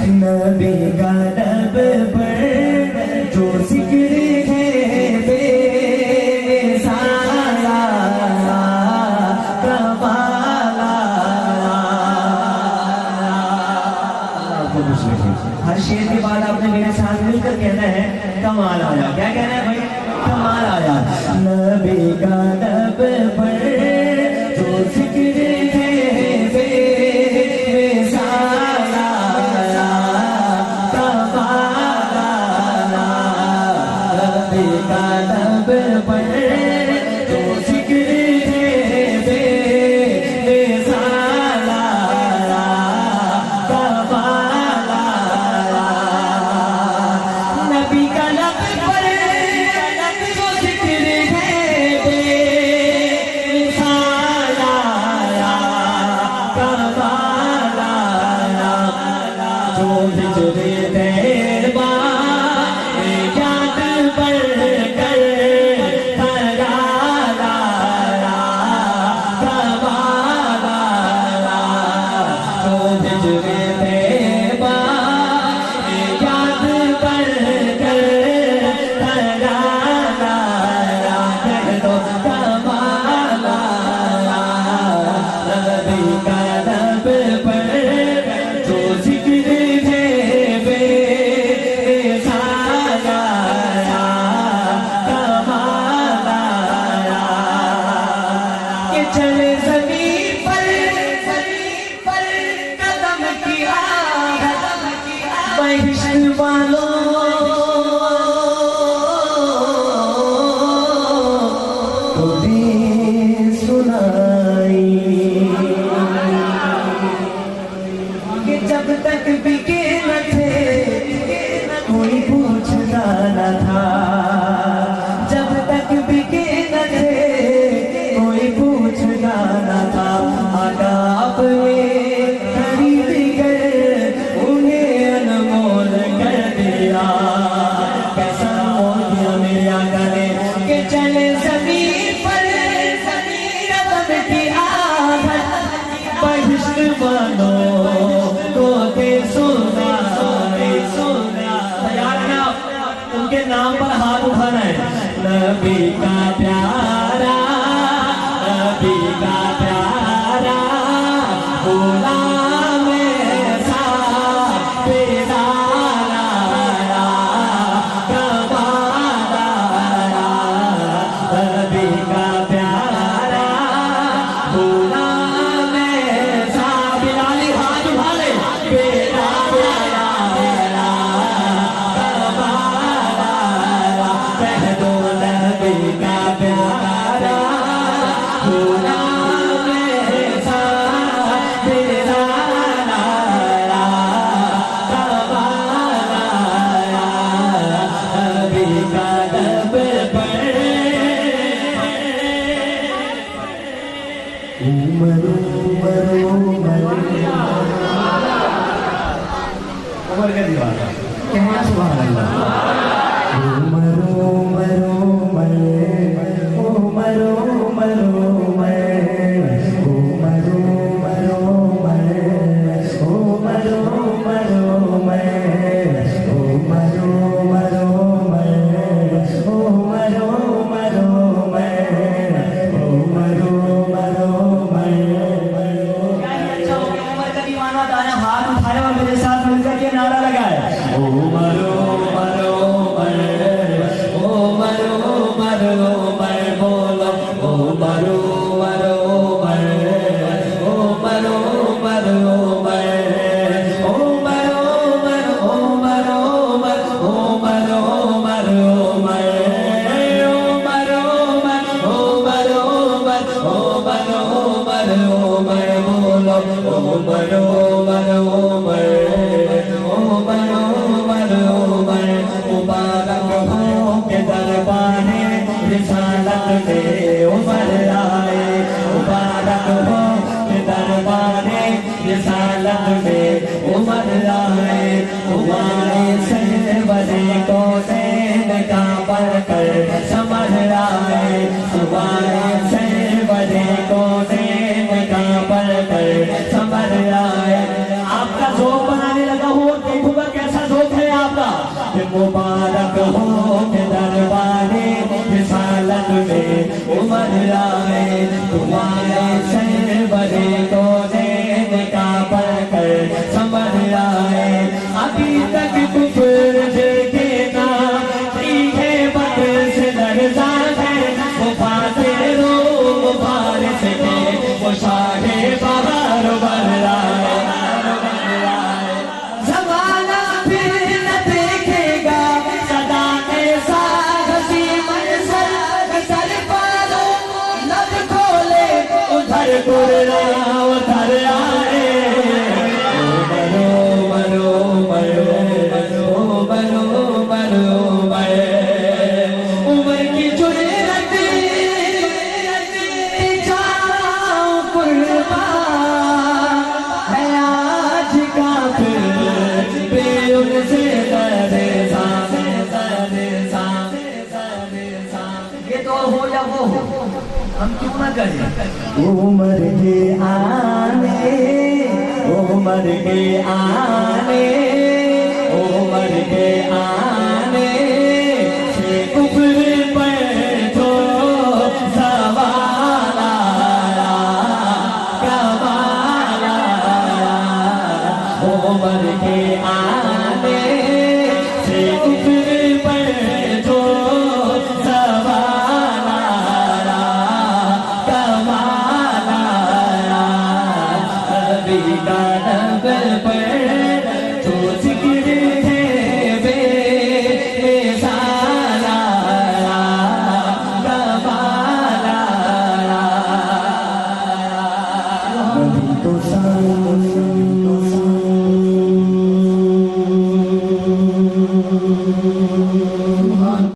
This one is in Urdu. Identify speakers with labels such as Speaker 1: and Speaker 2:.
Speaker 1: نبی کا لب پر جو ذکر ہے بے مثالا کمالا. ہر شعر کے بعد آپ نے میرے ساتھ مل کر کہنا ہے کمال آیا. کیا کہنا ہے بھائی؟ کمال آیا. نبی کا لب پر جو ذکر ہے بے مثالا کمالا. نبی کا لب پر جو ذکر ہے بے مثالا کمالا. نبی کا لب پر جو ذکر ہے بے مثالا کمالا. جو ہجر طیبہ یاد پر کر کھرالا کمالا. جو ہجر طیبہ یاد پر کر کھرالا کہہ دو کمالا. نبی کا لب پر جو ذکر ہے بے مثالا کمالا. کہ چلے زمین پر قدم کیا بہشت والوں کو بھی سنائی. کہ جب تک بکے نہ تھے کوئی پوچھتا نہ تھا. جب تک بکے نہ تھے کوئی پوچھتا نہ تھا. آقا آپ نے خرید کر انہیں انمول کر دیا. کیسا مول دیا میرے آقا نے کہ چلے زمین پر قدم کی آہٹ بہشت والوں کو دے سنائی. تیار ہیں آپ؟ ان کے نام پر ہاتھ اٹھانا ہے. نبی کا پیارا نبی کا پیارا غلام ایسا پیارا کمالا. نبی کا پیارا غلام ایسا. بلالی ہاتھ اٹھا لے. پیارا کمالا. کہہ دو نبی کا پیارا غلام ایسا پیارا کمالا. نبی کا لب پر عمر کا دیوانہ کہنا سبحان اللہ. عمر عمر عمر عمر عمر عمر عمر عمر ہاتھ اٹھائے اور میرے ساتھ مل کر کے نعرہ لگائے. عمر عمر عمر عمر عمر عمر بولو. عمر عمر عمر عمر عمر عمر عمر عمر عمر عمر عمر مبارک ہو کہ دربار رسالت میں عمر آئے. مبارک ہو کہ دربار رسالت میں عمر آئے. تمہارے سرور کونین کا پر کر سمجھ آئے. تمہارے سرور کونین کا پر کر سمجھ آئے. آپ کا ذوق بنانے لگا ہو کہ مبارک ہو کہ دربارے رسالت میں عمر آئے تمہارے سرورے کو نکاح پڑھ کر سمجھ آئے ابھی تک کفر دیکھے نا ہے بد سے لرزا ہے وہ فاتح رو فارس کے وہ شاہ بہار بر آئے زمانہ پھر نہ دیکھے گا صدا ایسا ہنسی منظر سر پارو لب کھولے ادھر گرنا ادھر آئے مرو مرو مرو مرو مرو عمر کی جرأت جاؤ قربان ہے آج کافر بے ان سے یہ تو ہو یا وہ ہو ہم کیوں نہ کریں عمر کے آنے عمر کے آنے عمر کے آنے سے کفر پر جو سوال آیا کمال آیا عمر کے آنے سے کفر پر جو سوال آیا کمال آیا ابھی کا نبل پر جو ذکر ہے بے مثال آیا کمال آیا ابھی تو